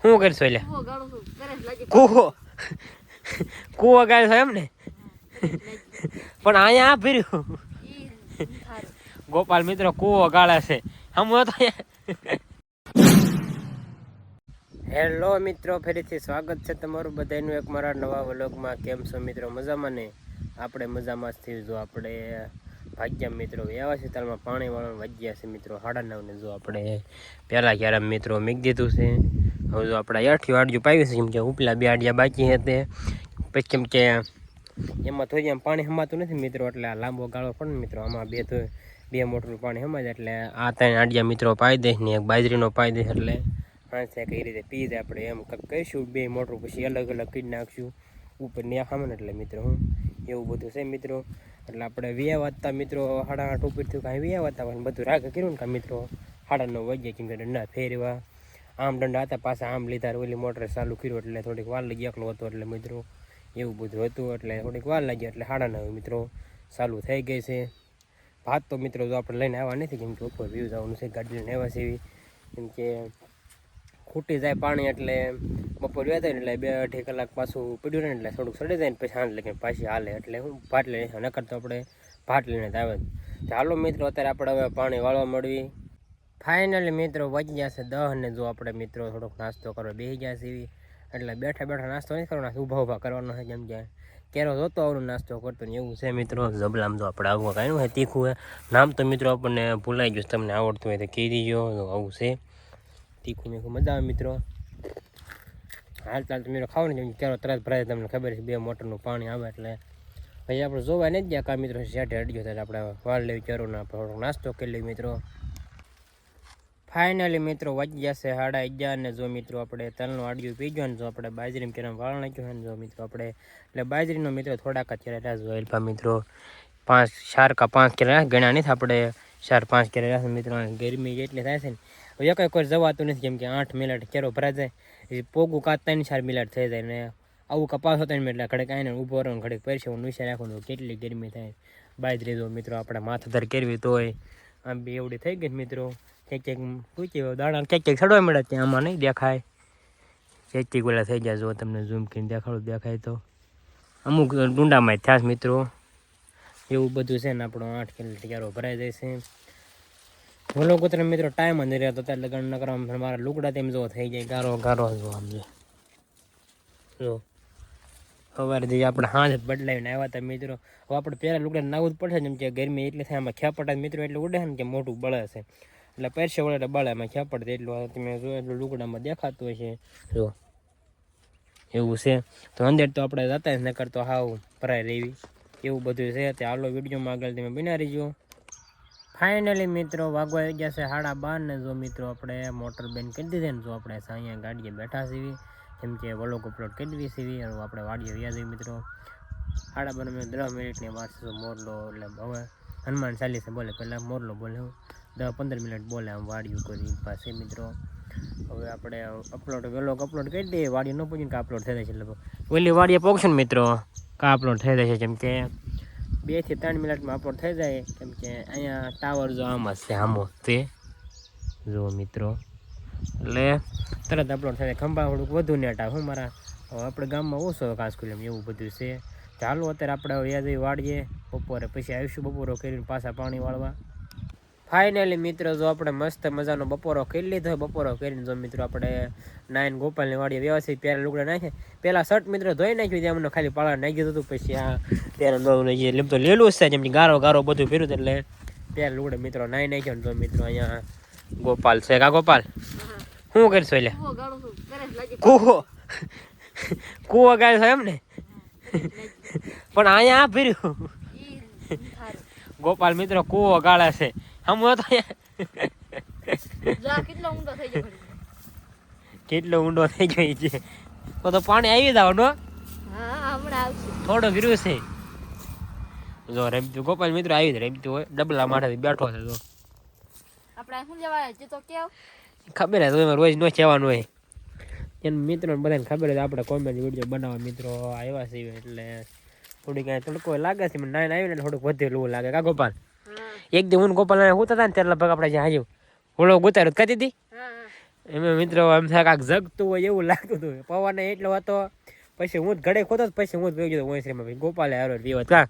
શું કરશો એટલે કૂવો કૂવો ગાય છો એમ ને પણ અહીંયા આ ભર્યું ગોપાલ મિત્રો કૂવો ગાળે છે હમ તો હેલો મિત્રો ફરીથી સ્વાગત છે તમારું બધાનું એક મારા નવા વ્લોગમાં. કેમ છો મિત્રો? મજામાં ને? આપણે મજામાં જ થયું. જો આપણે ભાગ્યા મિત્રો એવા છે તાલમાં પાણી વાળા વાગ્યા છે મિત્રો 9:30 ને. જો આપણે પહેલાં ક્યારે મિત્રો મીક દીધું છે. હવે જો આપણે 8 વાડિયું પાવી છે કેમ કે ઉપલા 2 આડિયા બાકી છે પછી કેમ કે એમાં થોડી આમ પાણી હમાતું નથી મિત્રો, એટલે આ લાંબો ગાળો પણ મિત્રો આમાં બે મોટરું પાણી હમાય એટલે આ 3 આડિયા મિત્રો પાઈ દઈશ ને એક બાજરીનો પાઈ દઈશ એટલે હા કઈ રીતે પી જાય આપણે એમ કહીશું. 2 મોટરું પછી અલગ અલગ કરી નાખશું ઉપર ને ખામે એટલે મિત્રો હું એવું બધું છે મિત્રો. એટલે આપણે વ્યા વાતતા મિત્રો 8:30 ઉપર થયું કાંઈ વ્યા વાતા હોય બધું રાગ કર્યું ને કાં મિત્રો 9:30 વાગ્યા કેમ કે દંડા ફેરવા આમ દંડા હતા પાછા આમ લીધા ઓલી મોટર ચાલુ કર્યું એટલે થોડીક વાર લાગી એકલો હતો એટલે મિત્રો એવું બધું હતું એટલે થોડીક વાર લાગી એટલે 9:30 મિત્રો ચાલુ થઈ ગઈ છે. ભાત તો મિત્રો જો આપણે લઈને આવ્યા નથી કેમ કે ઉપર વ્યૂ જવાનું છે, ગાડી લઈને આવ્યા છે એવી કેમ કે ખૂટી જાય પાણી એટલે બપોર વ્યા થાય ને એટલે 2-2.5 કલાક પાછું પડ્યું રહે ને એટલે થોડુંક સડી જાય ને પછી સાંજ લઈને પાછી હાલે એટલે હું ભાત લઈને નકર તો આપણે ભાત લઈને જ આવે. ચાલો મિત્રો અત્યારે આપણે હવે પાણી વાળવા મળવી. ફાઇનલી મિત્રો વાગી ગયા છે 10 ને જો આપણે મિત્રો થોડોક નાસ્તો કરવા બેસી ગયા છે એવી એટલે બેઠા બેઠા નાસ્તો નહીં કરવાનો, ઊભા કરવાનો છે જેમ કે કેરો જોતો આવડું નાસ્તો કરતો ને એવું છે મિત્રો. જબલામ જો આપણે આવું કાંઈ હોય તીખું હોય નામ તો મિત્રો આપણને ભૂલાઈ ગયું, તમને આવડતું હોય તો કહી દીજો. આવું છે તીખું મીઠું મજા આવે મિત્રો. હાલ ચાલ તો મિત્રો ખાવ ને જેમ કેરો તરત ભરાય તમને ખબર છે 2 મોટરનું પાણી આવે એટલે પછી આપણે જોવા નહીં જ ગયા કાં મિત્રો શેઠે હટજો ત્યારે આપણે વાળ લેવી કેરો ને આપણે થોડોક નાસ્તો કરી લઈએ મિત્રો. ફાઇનલી મિત્રો વાગી ગયા છે 11:30 ને જો મિત્રો આપણે તલનું આડિયું પી ગયો ને જો આપણે બાજરી કેરામ વાળ નાખ્યો ને જો મિત્રો આપણે એટલે બાજરીનો મિત્રો થોડાક જ કર્યા જો એલ્ફા મિત્રો 4 કિલો ગણ્યા નથી આપણે 4-5 કિલો મિત્રો. ગરમી એટલી થાય છે ને એક કોઈ જવાતું નથી કેમ કે 8 મિનિટ કેરો ભરાઈ જાય પોગું કાં 3-4 મિનિટ થઈ જાય ને આવું કપાસ હતો ને એટલે ઘડીક આવીને ઊભો રહો ઘડીક પરસેવું નુસા રાખવાનું કેટલી ગરમી થાય. બાજરી જો મિત્રો આપણે માથાધર કરવી તોય આમ બી એવડી થઈ ગઈ મિત્રો. ક્યાંક પૂછી દાણા ક્યાંક સડવા મળે ત્યાં આમાં નહીં દેખાય, ક્યાંક ગોલા થઈ ગયા જો તમને ઝૂમ કરીને દેખાડું દેખાય તો અમુક ડુંડામાં થયા મિત્રો એવું બધું છે ને. આપણો 8 કિલો ક્યારો ભરાઈ જાય છે. ભલો કૂતરે મિત્રો ટાઈમ જ નહીં રહેતો ત્યારે લગ્ન ન કરવા મારા લુગડા તેમ જો થઈ જાય ગારો ગારો જો આમ જો સવારથી આપણે હાથ બદલાવીને આવ્યા હતા મિત્રો. હવે આપણે પહેલાં લુગડા નાવું જ પડશે જેમ કે ગરમી એટલી થાય આમાં ખ્યાપટા મિત્રો એટલે ઉડે ને કે મોટું બળે છે એટલે પહેરશે વળે એટલે બળે એમાં ખ્યાપડ એટલું તમે જો એટલું લુગડામાં દેખાતું હોય છે જો એવું છે. તો અંદર તો આપણે જતા જ ન કરતો હાવ ભરાઈ લેવી એવું બધું છે. તે હાલો વિડીયોમાં આગળ તમે બના રહીજો. ફાઇનલી મિત્રો વાગવા આવી ગયા છે 12:30 ને જો મિત્રો આપણે મોટર બેન કરી દીધી ને જો આપણે અહીંયા ગાડીએ બેઠા છીએ કેમ કે વ્લોગ અપલોડ કરી દીધી સીવી અને આપણે વાડીએ વ્યા જઈએ મિત્રો. 12:30 મિનિટની વાત છે. મોરલો એટલે હવે હનુમાન ચાલીસા બોલે પહેલાં મોરલો બોલે 10-15 મિનિટ બોલે આમ વાડીયું કરી પાસે મિત્રો. હવે આપણે વ્લોગ અપલોડ કરી દઈએ વાડીએ ન પૂછીને કાં અપલોડ થઈ જાય છે એટલે ઓલી વાડીએ પહોંચશે ને મિત્રો કાં અપલોડ થઈ જાય છે કેમ કે 2-3 મિનિટમાં અપલોડ થઈ જાય કેમ કે અહીંયા ટાવર જો આમ જ છે આમો તે જો મિત્રો એટલે તરત અપલોડ થાય. ખંભા થોડુંક વધુ નેટ આવે હું મારા આપણે ગામમાં ઓછો કાસ ખુલ્લે એવું બધું છે. ચાલો અત્યારે આપણે વ્યાજ વાળીએ બપોરે પછી આવીશું બપોરો કરીને પાછા પાણી વાળવા. ફાઇનલી મિત્રો જો આપણે મસ્ત મજાનો બપોરો કરી લીધો. બપોરો કરીને જો મિત્રો આપણે 9 ગોપાલની વાડીએ વ્યવસ્થિત પહેલાં લુગડા નાખે પહેલાં શર્ટ મિત્રો ધોઈ નાખ્યું ત્યાં અમને ખાલી પાળા નાખી દીધું હતું પછી આ ત્યારે લીમ તો લેલું જ છે જેમ ગારો ગારો બધું ફેર્યું એટલે પહેલાં લુગડા મિત્રો નાહી નાખ્યો ને જો મિત્રો અહીંયા ગોપાલ છે કા ગોપાલ શું કરશો એટલે કૂવો કૂવો ગાય છો એમ ને પણ અહીંયા આ ફેર્યું ગોપાલ મિત્રો કૂવો ગાળે છે હમ તો કેટલો ઊંડો થઈ ગયો છે તો પાણી આવી જવાનું થોડો ગીર્યું છે જો રમતું ગોપાલ મિત્રો આવી જ રમતું હોય ડબલા માથેથી બેઠો છે જો ખબર હે તો રોજ નો કહેવાનું હોય એને મિત્રો બધાને ખબર છે આપણે કોમેડી વિડીયો બનાવવા મિત્રો આવ્યા છે એટલે થોડીક તડકો લાગે છે મને આવી ને થોડુંક વધેલું લાગે કા ગોપાલ એક દી હું ગોપાલ હું હતા ને ત્યારે લગભગ આપણે જ્યાં હાજુ હોળો ગુતાર્યો કરી દીધી એમાં મિત્રો આમ થાય કાંક જગતું હોય એવું લાગતું હતું. પવન એટલો હતો, પછી હું જ ઘડે ખોતો, પછી હું જ વહી ગયો ઓસરીમાં. ગોપાલે હારો વિવત કા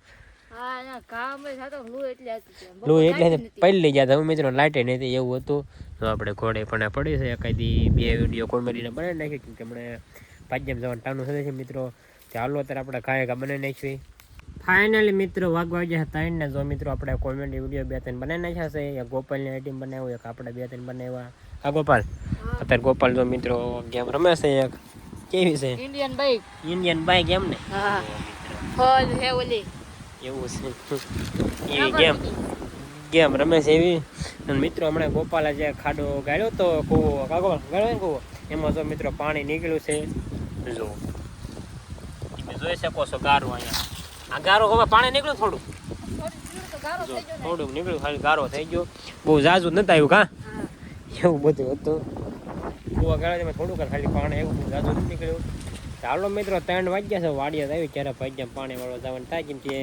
લૂ એટલે પડી લઈ ગયા હતા મિત્રો, લાઇટે નથી એવું હતું. તો આપણે ઘોડે પણ પડી છે એકાદી 2 વિડીયો કોમેડીને બનાવી નાખી, કેમ કે હમણાં ભાજ્યમ જવાનું ટાણું થશે મિત્રો. ચાલો અત્યારે આપણે કાંઈ બનાવી નાખીએ. ફાઇનલી મિત્રો વાગવા ગયા હતા 3 ને. જો મિત્રો આપણે કોમેડી વિડીયો 2-3 બનાવી નાખ્યા છે. એક ગોપાલની આઈટમ બનાવ્યું, એક આપણે 2-3 બનાવ્યા. હા ગોપાલ, અત્યારે ગોપાલ જો મિત્રો ગેમ રમે છે. એક કેવી છે? ઇન્ડિયન બાઇક એમ ને? હા એવું છે, એવી ગેમ રમે છે એવી. અને મિત્રો હમણાં ગોપાલે જે ખાડો ગાળ્યો તો કૂવો, કાગો ગાળ્યો ને કૂવો, એમાં જો મિત્રો પાણી નીકળ્યું છે. જો તમે જોઈ શકો છો ગારો અહીંયા. આ ગારો હવે પાણી નીકળ્યું થોડું નીકળ્યું, ખાલી ગારો થઈ ગયો. બહુ ઝાઝું નથી આવ્યું કા, એવું બધું હતું. કૂવા ગાળ્યા થોડુંક ખાલી પાણી, એવું ઝાઝું નથી નીકળ્યું. ચાલો મિત્રો 3 વાગ્યા છે, વાડિયા આવી ક્યારે ભાગ્યા પાણી વાળો જવાનું થાય. કેમ કે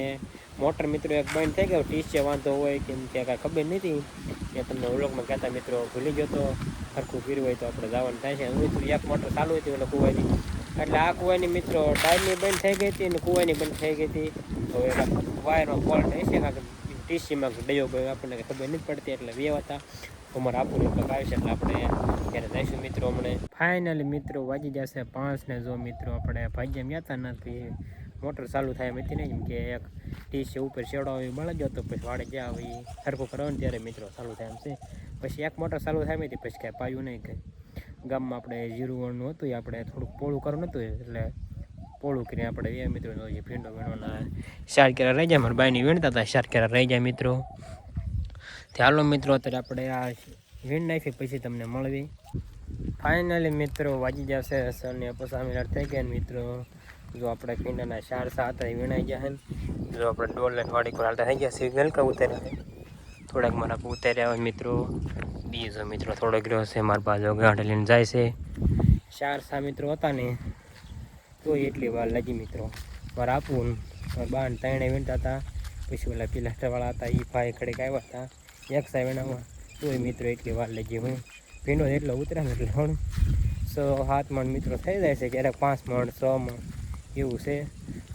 મોટર મિત્રો એક બંધ થઈ ગયો, ટીસે વાંધો હોય કેમ કે કાંઈ ખબર નથી. એ તમને વ્લોગમાં કહેતા મિત્રો ભૂલી ગયો તો, સરખું કર્યું હોય તો આપણે જવાનું થાય છે. મિત્રો એક મોટર ચાલુ હતી એટલે કૂવાની, એટલે આ કૂવાની મિત્રો ટાયરની બંધ થઈ ગઈ હતી અને કૂવાની બંધ થઈ ગઈ હતી. તો એના વાયરનો ફોલ્ટ હશે, કાંઈક ટીસીમાં ડયો ગયો, આપણને ખબર નથી પડતી. એટલે બે હતા અમારે આપવું એટલે આવશે એટલે આપણે ત્યારે જઈશું મિત્રો. હમણાં ફાઇનલી મિત્રો વાગી જશે 5 ને. જો મિત્રો આપણે ભાગ્યા ગયા નથી, મોટર ચાલુ થાય એમ હતી ને, કેમ કે એક ટીસી ઉપર શેડો આવી બળી ગયો તો પછી વાડે જ્યાં આવી સરખું કરવાનું ત્યારે મિત્રો ચાલુ થાય એમ છે. પછી એક મોટર ચાલુ થાય એમ પછી કાંઈ પાયું નહીં. કંઈ ગામમાં આપણે 0-1 હતું, એ આપણે થોડુંક પોળું કરવાનું હતું, એટલે પોળું કરીને આપણે એ મિત્રો ભીંડો વીણવાના 4 કેરા રહી જાય. મારા બાઈની વીણતા હતા 4 કેરા રહી જાય મિત્રો. ચાલો મિત્રો અત્યારે આપણે આ વીણ નાખી પછી તમને મળવી. ફાઇનલી મિત્રો વાગી જશે અને પછી મિનિટ થઈ ગયા મિત્રો. જો આપણે ભીંડાના 4 હતા એ વીણાઈ ગયા છે. જો આપણે ડોલ વાડી પર હાલતા થઈ ગયા સિગ્નલ કા ઉતાર્યા, થોડાક મારા ઉતાર્યા હોય મિત્રો. બીજો મિત્રો થોડોક રહ્યો છે મારા બાજુ ગાંઠ લઈને જાય છે. 4 મિત્રો હતા ને તો એટલી વાર લાગી મિત્રો. મારે આપવું બાન 3 વીણતા હતા, પછી ઓલા પિલાસ્ટરવાળા હતા એ ભાઈ ખડેક આવ્યા હતા એક સાઈ વીણામાં, તોય મિત્રો એટલી વાર લાગી. હું ભીંડો એટલો ઉતર્યા ને એટલે હું 6-7 મણ મિત્રો થઈ જાય છે, ક્યારેક 5 મણ 6 મણ એવું છે.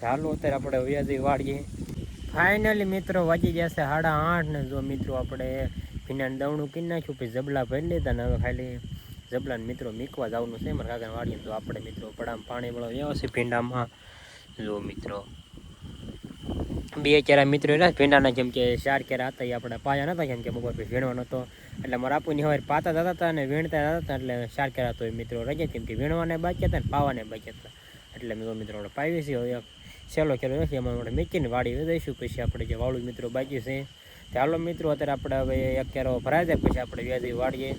ચાલો અત્યારે આપણે વ્યાજી વાળીએ. ફાઇનલી મિત્રો વાગી જશે 8:30 ને. જો મિત્રો આપણે ભીંડાને દવણું કરી નાખ્યું, પછી જબલા ભરી લીધા ને હવે ખાલી જબલાને મિત્રો મીકવા જવાનું છે મારા કાકાને વાળીએ. તો આપણે મિત્રો પડામાં પાણી વાળો એવો છે ભીંડામાં. જો મિત્રો 2 કેરા મિત્રો એના ભીંડાના, જેમ કે 4 કેરા હતા એ આપણે પાયા નતા, કેમ કે બપોર પછી વીણવાનો હતો. એટલે મારા આપુની હવે પાતા જતા હતા અને વીણતા જતા હતા, એટલે 4 કેરા તો મિત્રો રજા, કેમ કે વીણવાને બાકી હતા ને પાવાને બાકી હતા. એટલે મિત્રો આપણે પાવી છીએ. હવે સહેલો કેરો નથી, એમાં આપણે મેકીને વાળી દઈશું. પછી આપણે જે વાળું મિત્રો બાકી છે. ચાલો મિત્રો અત્યારે આપણે હવે 1 કેરો ભરાઈ જાય પછી આપણે વ્યાજી વાળીએ.